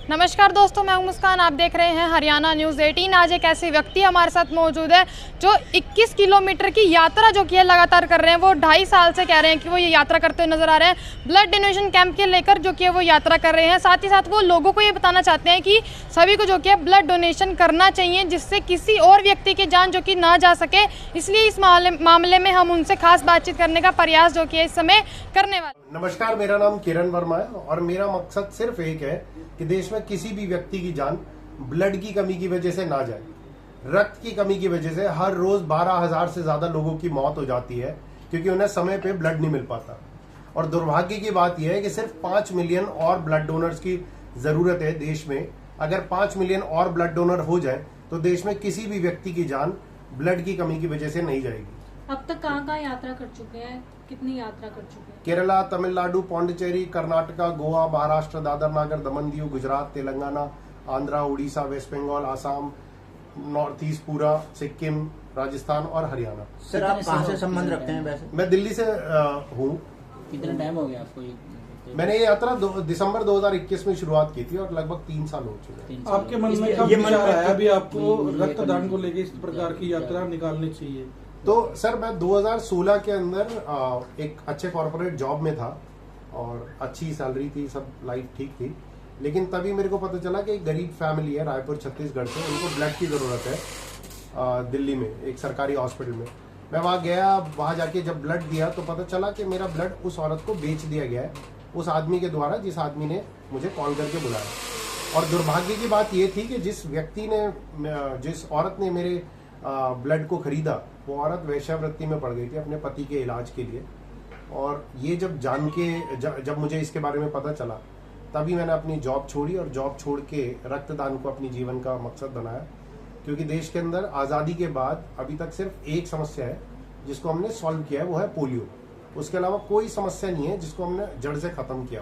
नमस्कार दोस्तों, मैं हूं मुस्कान। आप देख रहे हैं हरियाणा न्यूज़ 18। आज एक ऐसे व्यक्ति हमारे साथ मौजूद है जो 21 किलोमीटर की यात्रा जो की है लगातार कर रहे हैं। वो 2.5 साल से कह रहे हैं कि वो ये यात्रा करते हुए नजर आ रहे हैं। ब्लड डोनेशन कैंप के लेकर जो कि है वो यात्रा कर रहे हैं। साथ ही साथ वो लोगों को ये बताना चाहते हैं कि सभी को जो कि है ब्लड डोनेशन करना चाहिए, जिससे किसी और व्यक्ति की जान जो कि ना जा सके। इसलिए इस मामले में हम उनसे खास बातचीत करने का प्रयास जो कि है इस समय करने वाले। नमस्कार, मेरा नाम किरण वर्मा है और मेरा मकसद सिर्फ एक है कि देश में किसी भी व्यक्ति की जान ब्लड की कमी की वजह से ना जाए। रक्त की कमी की वजह से हर रोज 12,000 से ज्यादा लोगों की मौत हो जाती है क्योंकि उन्हें समय पे ब्लड नहीं मिल पाता। और दुर्भाग्य की बात यह है कि सिर्फ 5 मिलियन और ब्लड डोनर्स की जरूरत है देश में। अगर 5 मिलियन और ब्लड डोनर हो जाए तो देश में किसी भी व्यक्ति की जान ब्लड की कमी की वजह से नहीं जाएगी। अब तक कहाँ यात्रा कर चुके हैं, कितनी यात्रा कर चुके हैं? Kerala, Tamil Nadu, Pondicherry, Karnataka, Goa, Maharashtra, Dadra Nagar Daman Diu, Gujarat, Telangana, Andhra, Orissa, West Bengal, Assam, North East पूरा, सिक्किम, राजस्थान और हरियाणा। सर, आप कहाँ से संबंध रखते हैं वैसे? मैं दिल्ली से हूँ। कितना टाइम हो गया आपको? मैंने ये यात्रा दिसंबर 2021 में शुरुआत की थी और लगभग 3 साल हो चुके हैं। आपके मन में कब विचार आया भी आपको रक्तदान को लेकर इस प्रकार की यात्रा निकालनी चाहिए? तो सर, मैं 2016 के अंदर एक अच्छे कॉर्पोरेट जॉब में था और अच्छी सैलरी थी, सब लाइफ ठीक थी। लेकिन तभी मेरे को पता चला कि एक गरीब फैमिली है रायपुर छत्तीसगढ़ से, उनको ब्लड की ज़रूरत है दिल्ली में एक सरकारी हॉस्पिटल में। मैं वहाँ गया, वहाँ जाके जब ब्लड दिया तो पता चला कि मेरा ब्लड उस औरत को बेच दिया गया है, उस आदमी के द्वारा, जिस आदमी ने मुझे कॉल करके बुलाया। और दुर्भाग्य की बात यह थी कि जिस औरत ने मेरे ब्लड को खरीदा, वो औरत वेश्यावृत्ति में पड़ गई थी अपने पति के इलाज के लिए। और ये जब मुझे इसके बारे में पता चला, तभी मैंने अपनी जॉब छोड़ी और जॉब छोड़ के रक्तदान को अपनी जीवन का मकसद बनाया। क्योंकि देश के अंदर आज़ादी के बाद अभी तक सिर्फ एक समस्या है जिसको हमने सॉल्व किया है, वो है पोलियो। उसके अलावा कोई समस्या नहीं है जिसको हमने जड़ से खत्म किया।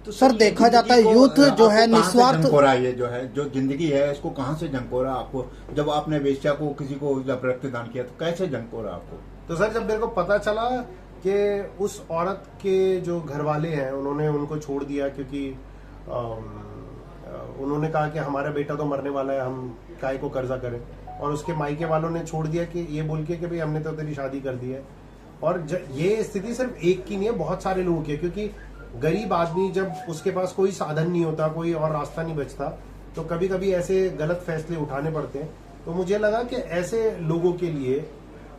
तो सर, देखा जाता है यूथ जो है निस्वार्थ हो रहा है, ये जो है जो जिंदगी है इसको कहाँ से जंग हो रहा आपको? जब आपने वेश्या को किसी को जब रक्तदान किया तो कैसे जंग हो रहा आपको? तो सर, जब मेरे को पता चला कि उस औरत के जो घर वाले हैं उन्होंने उनको छोड़ दिया क्योंकि उन्होंने कहा कि हमारा बेटा तो मरने वाला है, हम काय को कर्जा करें। और उसके मायके वालों ने छोड़ दिया कि ये बोल के कि भाई हमने तो तेरी शादी कर दी है। और ये स्थिति सिर्फ एक की नहीं है, बहुत सारे लोगों की है। क्योंकि गरीब आदमी, जब उसके पास कोई साधन नहीं होता, कोई और रास्ता नहीं बचता, तो कभी कभी ऐसे गलत फैसले उठाने पड़ते हैं। तो मुझे लगा कि ऐसे लोगों के लिए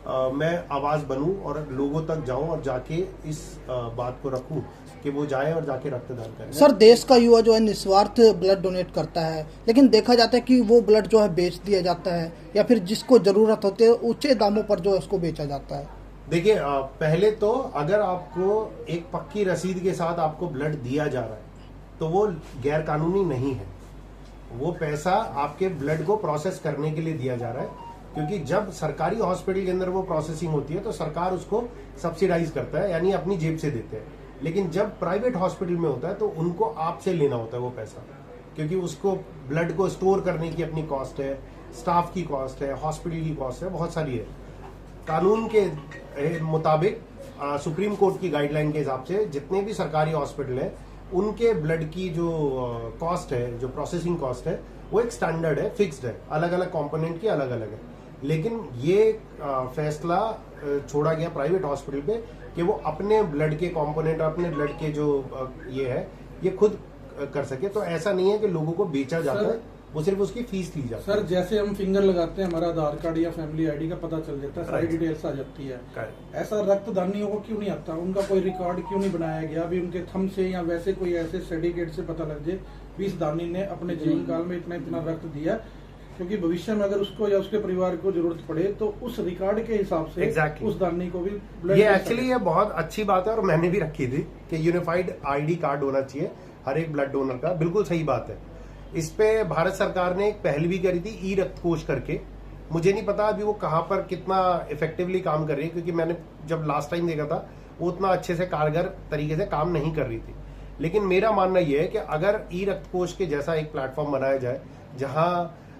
मैं आवाज बनूं और लोगों तक जाऊं और जाके इस बात को रखूं कि वो जाए और जाके रक्तदान करें। सर, देश का युवा जो है निस्वार्थ ब्लड डोनेट करता है, लेकिन देखा जाता है कि वो ब्लड जो है बेच दिया जाता है या फिर जिसको जरूरत होती है ऊंचे दामों पर जो है उसको बेचा जाता है। देखिए, पहले तो अगर आपको एक पक्की रसीद के साथ आपको ब्लड दिया जा रहा है तो वो गैर कानूनी नहीं है। वो पैसा आपके ब्लड को प्रोसेस करने के लिए दिया जा रहा है। क्योंकि जब सरकारी हॉस्पिटल के अंदर वो प्रोसेसिंग होती है तो सरकार उसको सब्सिडाइज करता है, यानी अपनी जेब से देते हैं। लेकिन जब प्राइवेट हॉस्पिटल में होता है तो उनको आपसे लेना होता है वो पैसा, क्योंकि उसको ब्लड को स्टोर करने की अपनी कॉस्ट है, स्टाफ की कॉस्ट है, हॉस्पिटल की कॉस्ट है, बहुत सारी है। कानून के मुताबिक सुप्रीम कोर्ट की गाइडलाइन के हिसाब से जितने भी सरकारी हॉस्पिटल हैं उनके ब्लड की जो कॉस्ट है, जो प्रोसेसिंग कॉस्ट है, वो एक स्टैंडर्ड है, फिक्स्ड है, अलग अलग कंपोनेंट की अलग अलग है। लेकिन ये फैसला छोड़ा गया प्राइवेट हॉस्पिटल पे कि वो अपने ब्लड के कंपोनेंट, अपने ब्लड के जो ये है, ये खुद कर सके। तो ऐसा नहीं है कि लोगों को बेचा जाता है, वो सिर्फ उसकी फीस ली जाती है। सर, जैसे हम फिंगर लगाते हैं, हमारा आधार कार्ड या फैमिली आईडी का पता चल जाता है, सारी डिटेल्स आ जाती है। ऐसा रक्तदानियों को क्यों नहीं आता? उनका कोई रिकॉर्ड क्यों नहीं बनाया गया? अभी उनके थंब से या वैसे कोई ऐसे सर्टिफिकेट से पता लग जाए भी इस दानी ने अपने जीवन काल में इतना इतना रक्त दिया, क्योंकि भविष्य में अगर उसको या उसके परिवार को जरूरत पड़े तो उस रिकॉर्ड के हिसाब से उस दानी को भी ये एक्चुअली ये बहुत अच्छी बात है और मैंने भी रखी थी कि यूनिफाइड आईडी कार्ड होना चाहिए हर एक ब्लड डोनर का। बिल्कुल सही बात है। इस पे भारत सरकार ने एक पहल भी करी थी, ई रक्त कोष करके। मुझे नहीं पता अभी वो कहाँ पर कितना इफेक्टिवली काम कर रही है, क्योंकि मैंने जब लास्ट टाइम देखा था वो उतना अच्छे से कारगर तरीके से काम नहीं कर रही थी। लेकिन मेरा मानना यह है कि अगर ई रक्त कोष के जैसा एक प्लेटफॉर्म बनाया जाए जहां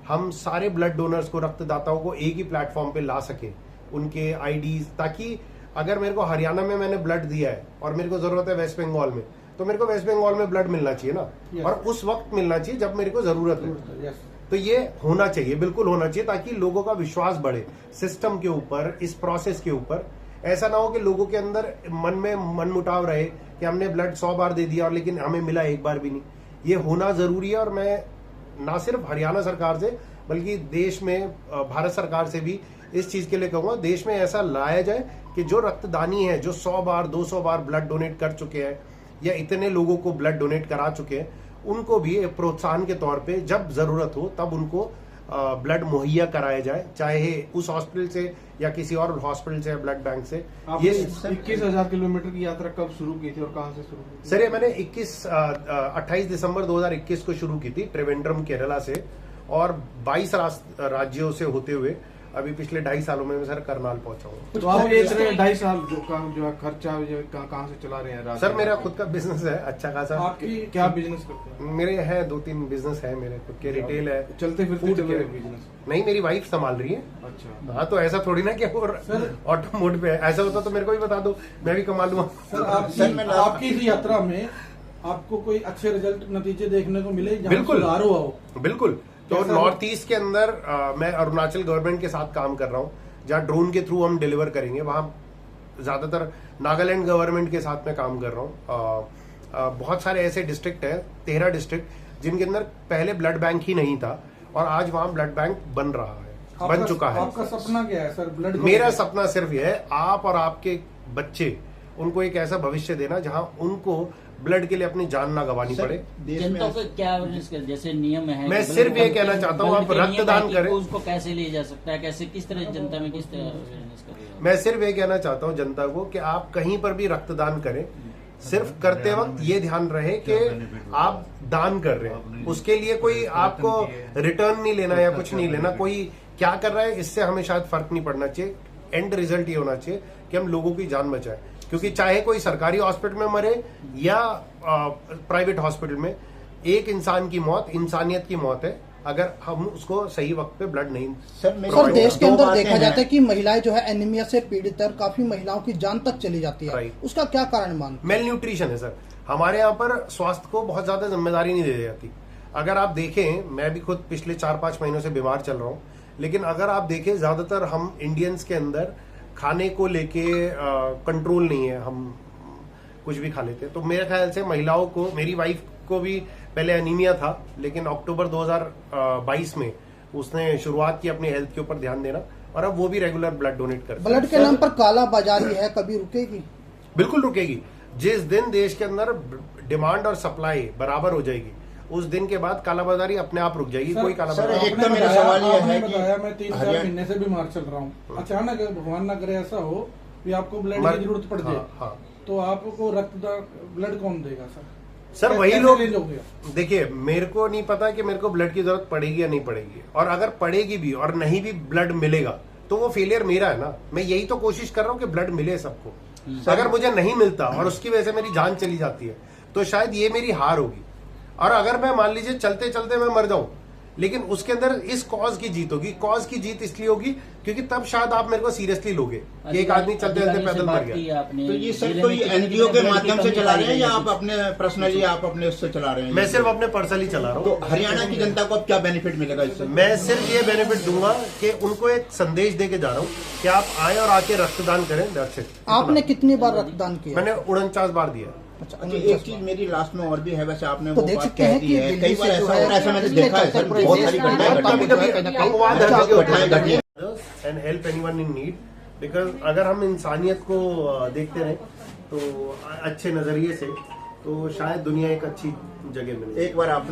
हम सारे ब्लड डोनर्स को, रक्तदाताओं को एक ही प्लेटफॉर्म पे ला सके, उनके आईडीज, ताकि अगर मेरे को हरियाणा में मैंने ब्लड दिया है और मेरे को जरूरत है वेस्ट बंगाल में, तो मेरे को वेस्ट बंगाल में ब्लड मिलना चाहिए ना, Yes. और उस वक्त मिलना चाहिए जब मेरे को जरूरत है। यस तो ये होना चाहिए, बिल्कुल होना चाहिए, ताकि लोगों का विश्वास बढ़े सिस्टम के ऊपर, इस प्रोसेस के ऊपर। ऐसा ना हो कि लोगों के अंदर मन में मनमुटाव रहे कि हमने ब्लड 100 बार दे दिया और लेकिन हमें मिला एक बार भी नहीं। ये होना जरूरी है, और मैं ना सिर्फ हरियाणा सरकार से बल्कि देश में भारत सरकार से भी इस चीज के लिए कहूंगा, देश में ऐसा लाया जाए कि जो रक्तदानी है, जो 100 बार 200 बार ब्लड डोनेट कर चुके हैं या इतने लोगों को ब्लड डोनेट करा चुके हैं, उनको भी एक प्रोत्साहन के तौर पे जब जरूरत हो तब उनको ब्लड मुहैया कराया जाए, चाहे उस हॉस्पिटल से या किसी और हॉस्पिटल से, ब्लड बैंक से। आपने ये 21,000 किलोमीटर की यात्रा कब शुरू की थी और कहां से शुरू की थी? सर, ये मैंने 28 दिसंबर 2021 को शुरू की थी त्रिवेंद्रम केरला से, और 22 राज्यों से होते हुए अभी पिछले 2.5 सालों में मैं सर करनाल पहुंचा हूँ। तो आपके इतने 2.5 साल जो है खर्चा कहाँ से चला रहे हैं? सर, मेरा खुद का बिजनेस है अच्छा खासा। आपकी क्या बिजनेस करते हैं? मेरे है 2-3 बिजनेस है मेरे खुद के, रिटेल है, चलते फिरते फूड चल रहे के। बिजनेस? नहीं, मेरी वाइफ संभाल रही है। अच्छा, हाँ, तो ऐसा थोड़ी ना कि वो ऑटो मोड पे है। ऐसा होता तो मेरे को भी बता दो, मैं भी कमा लूंगा। सर आपकी इस यात्रा में आपको कोई अच्छे रिजल्ट नतीजे देखने को मिले जहाँ बिल्कुल। सुधार हुआ हो? बिल्कुल। तो नॉर्थ ईस्ट के अंदर मैं अरुणाचल गवर्नमेंट के साथ काम कर रहा हूँ, जहाँ ड्रोन के थ्रू हम डिलीवर करेंगे। वहाँ ज्यादातर नागालैंड गवर्नमेंट के साथ में काम कर रहा हूँ। बहुत सारे ऐसे डिस्ट्रिक्ट है, 13 डिस्ट्रिक्ट, जिनके अंदर पहले ब्लड बैंक ही नहीं था, और आज वहाँ ब्लड बैंक बन रहा है, बन चुका है। आपका सपना क्या है सर? ब्लड मेरा सपना सिर्फ यह है, आप और आपके बच्चे, उनको एक ऐसा भविष्य देना जहां उनको ब्लड के लिए अपनी जान ना गंवानी पड़े। जनता को क्या अवेयरनेस कर, जैसे नियम है, मैं सिर्फ ये कहना चाहता हूँ, आप रक्तदान करें। उसको कैसे लिया जा सकता है, कैसे, किस तरह जनता में किस तरह अवेयरनेस करें? मैं सिर्फ ये कहना चाहता हूँ जनता को कि आप कहीं पर भी रक्तदान करें, सिर्फ करते वक्त ये ध्यान रहे कि आप दान कर रहे हैं, उसके लिए कोई आपको रिटर्न नहीं लेना या कुछ नहीं लेना। कोई क्या कर रहा है इससे हमें शायद फर्क नहीं पड़ना चाहिए। एंड रिजल्ट ये होना चाहिए कि हम लोगों की जान बचाएं, क्योंकि चाहे कोई सरकारी हॉस्पिटल में मरे या प्राइवेट हॉस्पिटल में, एक इंसान की मौत इंसानियत की मौत है, अगर हम उसको सही वक्त पे ब्लड नहीं। सर, देश के अंदर देखा जाता है कि महिलाएं जो है एनीमिया से पीड़ित है, काफी महिलाओं की जान तक चली जाती है। उसका क्या कारण मानते हैं? मेल न्यूट्रिशन है सर। हमारे यहाँ पर स्वास्थ्य को बहुत ज्यादा जिम्मेदारी नहीं दी जाती। अगर आप देखें, मैं भी खुद पिछले 4-5 महीनों से बीमार चल रहा हूँ, लेकिन अगर आप देखें ज्यादातर हम इंडियंस के अंदर खाने को लेके कंट्रोल नहीं है, हम कुछ भी खा लेते हैं। तो मेरे ख्याल से महिलाओं को, मेरी वाइफ को भी पहले एनीमिया था, लेकिन अक्टूबर 2022 में उसने शुरुआत की अपनी हेल्थ के ऊपर ध्यान देना, और अब वो भी रेगुलर ब्लड डोनेट करती है। ब्लड के नाम पर काला बाजारी है, कभी रुकेगी? बिल्कुल रुकेगी। जिस दिन देश के अंदर डिमांड और सप्लाई बराबर हो जाएगी, उस दिन के बाद कालाबाजारी अपने आप रुक जाएगी। कोई कालाबाजारी। एक तो मेरा सवाल ये है कि बताया मैं 3-4 महीने से बीमार चल रहा हूँ, अचानक भगवान ना करे ऐसा हो कि आपको ब्लड की जरूरत पड़ जाए, हाँ। तो आपको रक्तदान ब्लड कौन देगा सर? सर वही लोग, लोगे? देखिए, मेरे को नहीं पता कि मेरे को ब्लड की जरूरत पड़ेगी या नहीं पड़ेगी, और अगर पड़ेगी भी और नहीं भी ब्लड मिलेगा तो वो फेलियर मेरा है ना। मैं यही तो कोशिश कर रहा हूँ कि ब्लड मिले सबको। अगर मुझे नहीं मिलता और उसकी वजह से मेरी जान चली जाती है, तो शायद ये मेरी हार होगी। और अगर मैं मान लीजिए चलते चलते मैं मर जाऊं, लेकिन उसके अंदर इस कॉज की जीत होगी। कॉज की जीत इसलिए होगी क्योंकि तब शायद आप मेरे को सीरियसली लोगे कि एक आदमी चलते चलते पैदल मर गया। तो ये सब तो ये एनजीओ के माध्यम से चला रहे हैं या आप अपने पर्सनली आप अपने उससे चला रहे हैं? मैं सिर्फ अपने पर्सनली चला रहा हूँ। तो हरियाणा की जनता को अब क्या बेनिफिट मिलेगा इससे? मैं सिर्फ ये बेनिफिट दूंगा कि उनको एक संदेश दे के जा रहा हूँ कि आप आए और आके रक्तदान करें। That's it. आपने कितनी बार रक्तदान किया? मैंने 49 बार दिया। अच्छा, एक चीज मेरी लास्ट में और भी है, वैसे आपने तो वो देख बात सकते कह हैं दी कि है, दिल्ली कई बार से ऐसा जो हो है, रहा है, ऐसा मैंने देखा है सर, बहुत सारी घटनाएं घटी हैं and help anyone in need, because अगर हम इंसानियत को देखते रहे तो अच्छे नजरिए से, तो शायद दुनिया एक अच्छी जगह मिले। एक बार आप